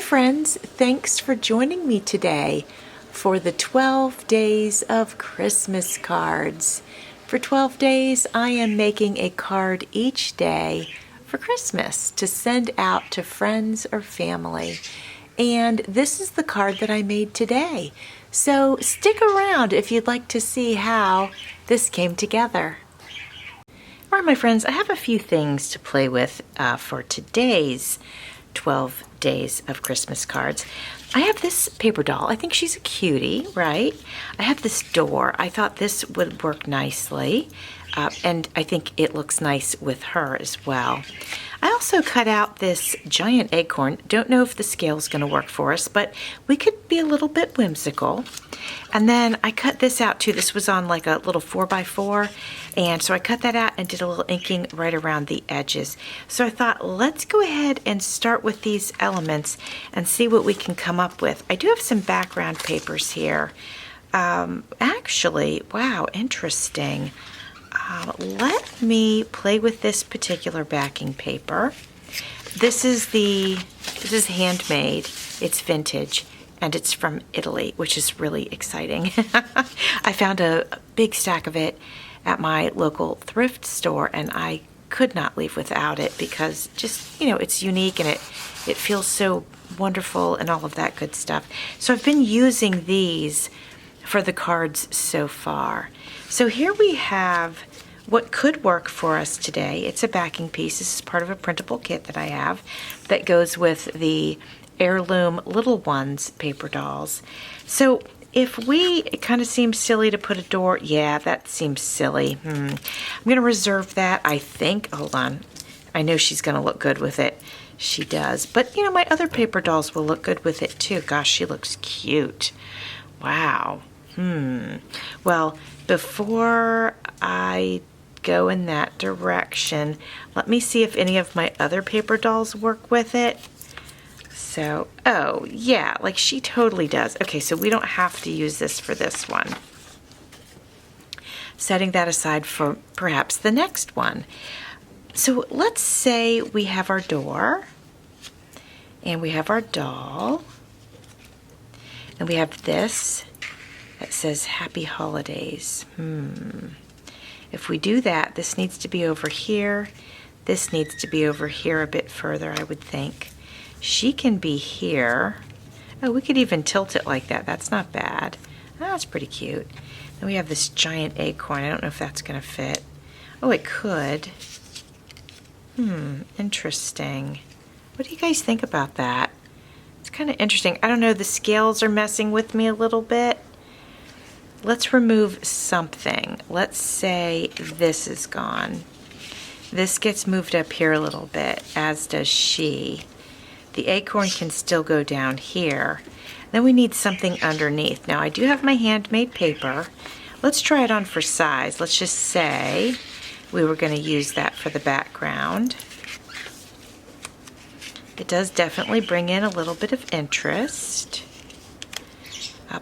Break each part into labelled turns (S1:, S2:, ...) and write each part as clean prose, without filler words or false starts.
S1: friends, thanks for joining me today for the 12 days of Christmas cards. For 12 days, I am making a card each day for Christmas to send out to friends or family. And this is the card that I made today. So stick around if you'd like to see how this came together. All right, my friends, I have a few things to play with for today's 12 days of Christmas cards. I have this paper doll. I think she's a cutie, right? I have this door. I thought this would work nicely, and I think it looks nice with her as well. I also cut out this giant acorn. Don't know if the scale is going to work for us, but we could be a little bit whimsical. And then I cut this out too. This was on like a little 4x4, and so I cut that out and did a little inking right around the edges. So I thought, let's go ahead and start with these elements and see what we can come up with. I do have some background papers here. Actually, wow, interesting. Let me play with this particular backing paper. This is handmade. It's vintage, and it's from Italy, which is really exciting. I found a big stack of it at my local thrift store, and I could not leave without it because just, you know, it's unique and it feels so wonderful and all of that good stuff. So I've been using these for the cards so far. So here we have what could work for us today. It's a backing piece. This is part of a printable kit that I have that goes with the heirloom little ones paper dolls. So if it kind of seems silly to put a door. Yeah, that seems silly. I'm going to reserve that, I think. Hold on. I know she's going to look good with it. She does. But, you know, my other paper dolls will look good with it too. Gosh, she looks cute. Wow. Well, before I go in that direction, let me see if any of my other paper dolls work with it. So, oh yeah, like she totally does. Okay, so we don't have to use this for this one. Setting that aside for perhaps the next one. So let's say we have our door, and we have our doll, and we have this that says Happy Holidays. If we do that, this needs to be over here. This needs to be over here a bit further, I would think. She can be here. Oh, we could even tilt it like that. That's not bad. Oh, that's pretty cute. Then we have this giant acorn. I don't know if that's going to fit. Oh, it could. Interesting. What do you guys think about that? It's kind of interesting. I don't know. The scales are messing with me a little bit. Let's remove something. Let's say this is gone. This gets moved up here a little bit, as does she. The acorn can still go down here. Then we need something underneath. Now I do have my handmade paper. Let's try it on for size. Let's just say we were going to use that for the background. It does definitely bring in a little bit of interest.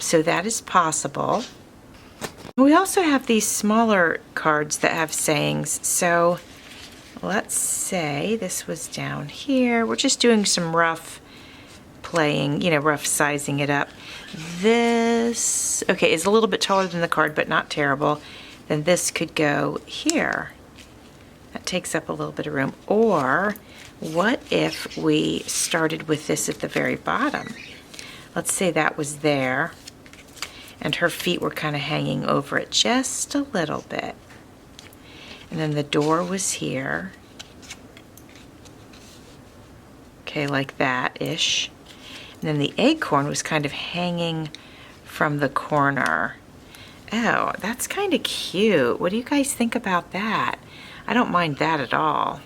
S1: So that is possible. We also have these smaller cards that have sayings. So let's say this was down here. We're just doing some rough playing, you know, rough sizing it up. This, okay, is a little bit taller than the card, but not terrible. Then this could go here. That takes up a little bit of room. Or what if we started with this at the very bottom? Let's say that was there, and her feet were kind of hanging over it just a little bit. And then the door was here. Okay, like that-ish. And then the acorn was kind of hanging from the corner. Oh, that's kind of cute. What do you guys think about that? I don't mind that at all.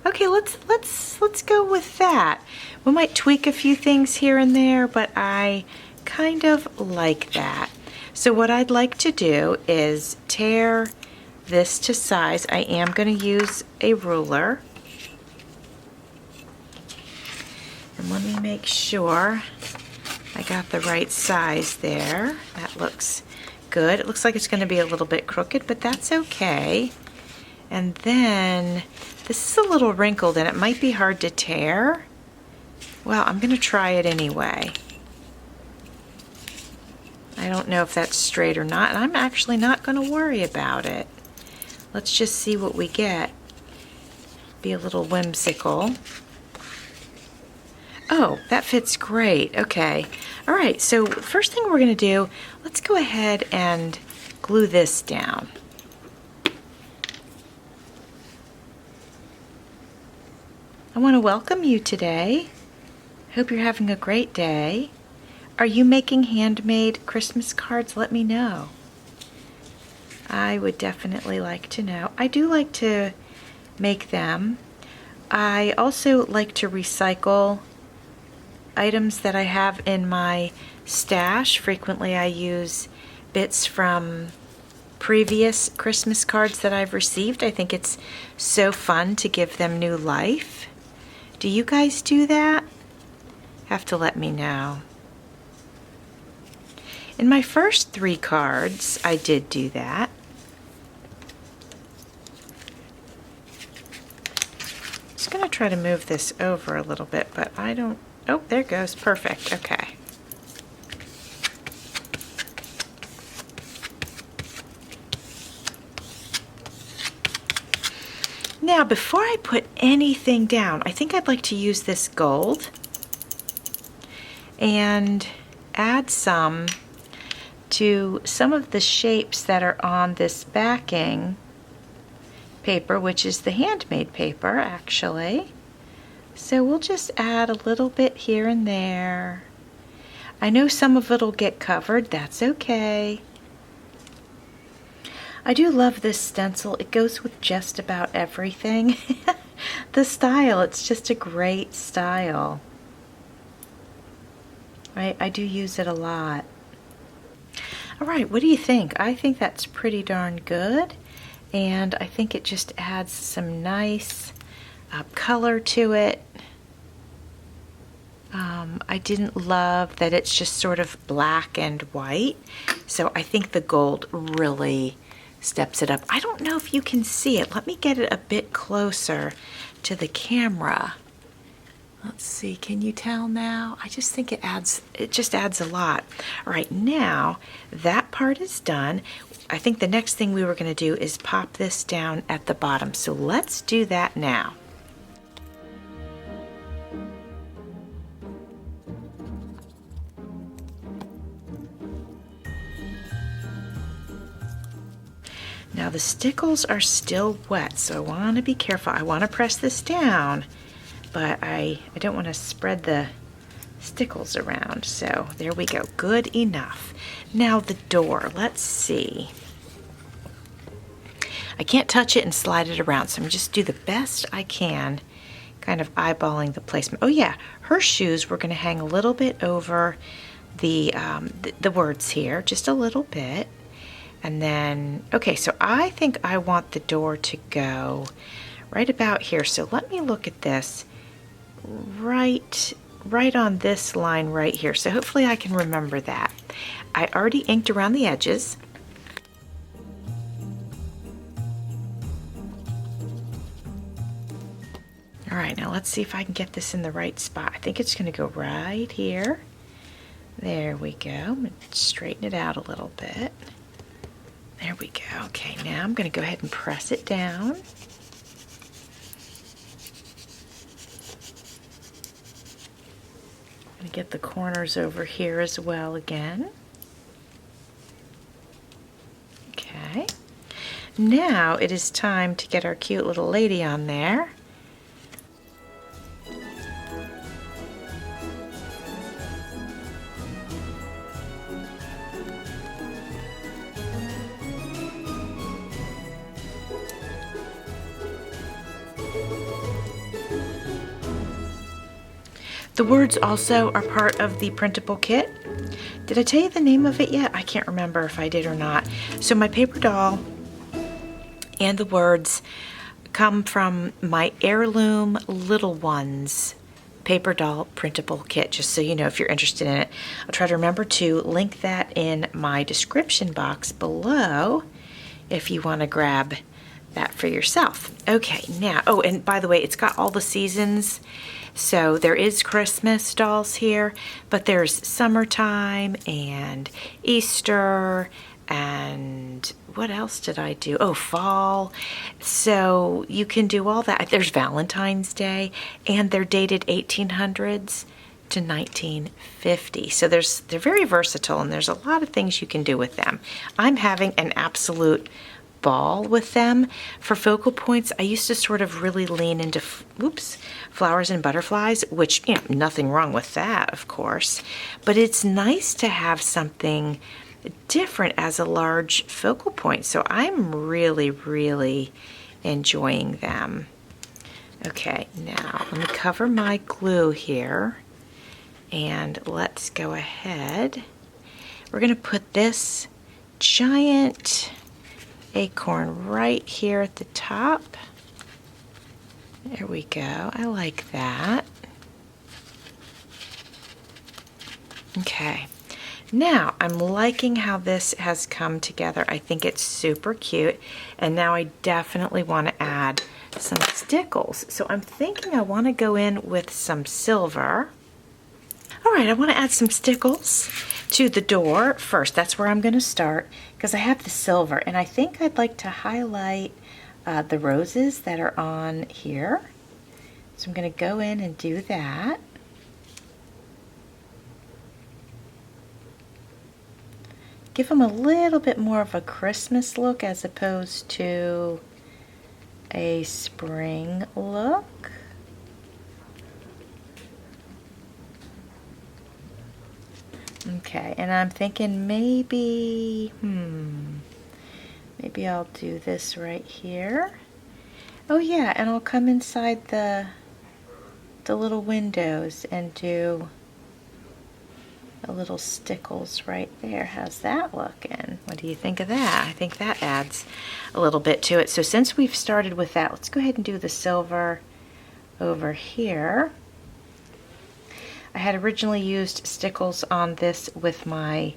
S1: Okay, let's go with that. We might tweak a few things here and there, but I kind of like that. So what I'd like to do is tear this to size. I am going to use a ruler. And let me make sure I got the right size there. That looks good. It looks like it's going to be a little bit crooked, but that's okay. And then this is a little wrinkled and it might be hard to tear. Well, I'm going to try it anyway. I don't know if that's straight or not, and I'm actually not going to worry about it. Let's just see what we get. Be a little whimsical. Oh, that fits great. Okay. All right, so the first thing we're going to do, let's go ahead and glue this down. I want to welcome you today. Hope you're having a great day. Are you making handmade Christmas cards? Let me know. I would definitely like to know. I do like to make them. I also like to recycle items that I have in my stash. Frequently I use bits from previous Christmas cards that I've received. I think it's so fun to give them new life. Do you guys do that? Have to let me know. In my first 3 cards, I did do that. Just going to try to move this over a little bit, but I don't... Oh, there it goes. Perfect. Okay. Now, before I put anything down, I think I'd like to use this gold and add some to some of the shapes that are on this backing paper, which is the handmade paper, actually. So we'll just add a little bit here and there. I know some of it'll get covered. That's okay. I do love this stencil. It goes with just about everything. The style, it's just a great style. Right? I do use it a lot. All right, what do you think? I think that's pretty darn good, and I think it just adds some nice color to it. I didn't love that it's just sort of black and white, so I think the gold really steps it up. I don't know if you can see it. Let me get it a bit closer to the camera. Let's see, can you tell now? I just think it just adds a lot. All right, now that part is done. I think the next thing we were going to do is pop this down at the bottom. So let's do that now. Now the stickles are still wet, so I want to be careful. I want to press this down, but I don't want to spread the stickles around. So there we go, good enough. Now the door, let's see. I can't touch it and slide it around, so I'm just do the best I can, kind of eyeballing the placement. Oh yeah, her shoes we're going to hang a little bit over the words here, just a little bit. And then, okay, so I think I want the door to go right about here. So let me look at this right on this line right here. So hopefully I can remember that. I already inked around the edges. All right, now let's see if I can get this in the right spot. I think it's going to go right here. There we go. I'm going to straighten it out a little bit. There we go. Okay, now I'm going to go ahead and press it down. I'm going to get the corners over here as well again. Okay. Now it is time to get our cute little lady on there. The words also are part of the printable kit. Did I tell you the name of it yet? I can't remember if I did or not. So my paper doll and the words come from my heirloom Little Ones paper doll printable kit, just so you know if you're interested in it. I'll try to remember to link that in my description box below if you want to grab that for yourself. Okay, now, oh, and by the way, it's got all the seasons So there is Christmas dolls here, but there's summertime and Easter and what else did I do? Oh, fall. So you can do all that. There's Valentine's Day, and they're dated 1800s to 1950. So they're very versatile, and there's a lot of things you can do with them. I'm having an absolute ball with them. For focal points, I used to sort of really lean into flowers and butterflies, which, you know, nothing wrong with that, of course, but it's nice to have something different as a large focal point. So I'm really enjoying them. Okay, now let me cover my glue here, and let's go ahead. We're going to put this giant acorn right here at the top. There we go. I like that. Okay. Now, I'm liking how this has come together. I think it's super cute. And now I definitely want to add some stickles. So I'm thinking I want to go in with some silver. All right, I want to add some stickles to the door first. That's where I'm going to start because I have the silver. And I think I'd like to highlight the roses that are on here. So I'm going to go in and do that. Give them a little bit more of a Christmas look as opposed to a spring look. Okay, and I'm thinking maybe I'll do this right here. Oh yeah, and I'll come inside the little windows and do a little stickles right there. How's that looking? What do you think of that? I think that adds a little bit to it. So since we've started with that, let's go ahead and do the silver over here. I had originally used stickles on this with my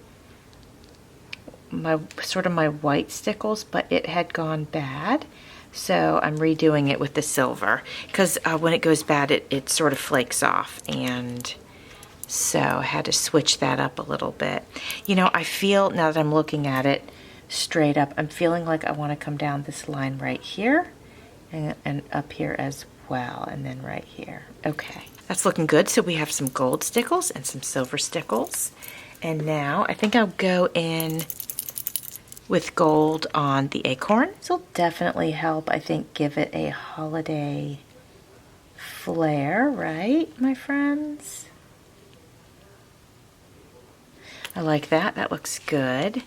S1: white stickles, but it had gone bad. So I'm redoing it with the silver because when it goes bad, it sort of flakes off, and so I had to switch that up a little bit. You know, I feel, now that I'm looking at it straight up, I'm feeling like I want to come down this line right here and up here as well, and then right here. Okay, that's looking good. So we have some gold stickles and some silver stickles. And now I think I'll go in with gold on the acorn. This will definitely help, I think, give it a holiday flair, right, my friends? I like that. That looks good.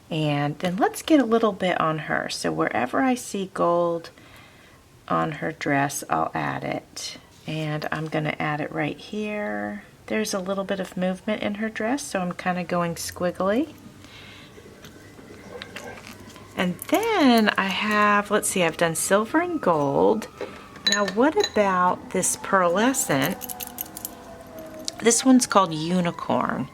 S1: And then let's get a little bit on her. So wherever I see gold on her dress, I'll add it. And I'm going to add it right here. There's a little bit of movement in her dress, so I'm kind of going squiggly. And then I have, let's see, I've done silver and gold. Now what about this pearlescent? This one's called Unicorn.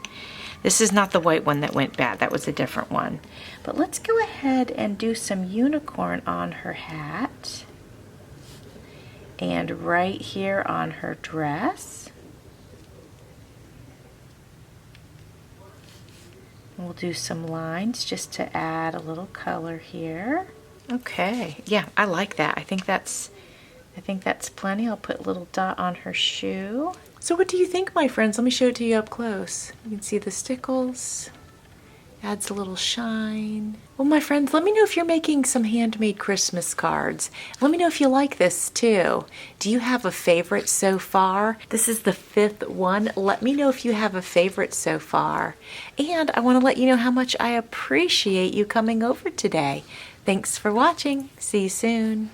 S1: This is not the white one that went bad. That was a different one. But let's go ahead and do some unicorn on her hat. And right here on her dress. We'll do some lines just to add a little color here. Okay, yeah, I like that. I think that's plenty. I'll put a little dot on her shoe. So what do you think, my friends? Let me show it to you up close. You can see the stickles. Adds a little shine. Well, my friends, let me know if you're making some handmade Christmas cards. Let me know if you like this too. Do you have a favorite so far? This is the 5th one. Let me know if you have a favorite so far. And I want to let you know how much I appreciate you coming over today. Thanks for watching. See you soon.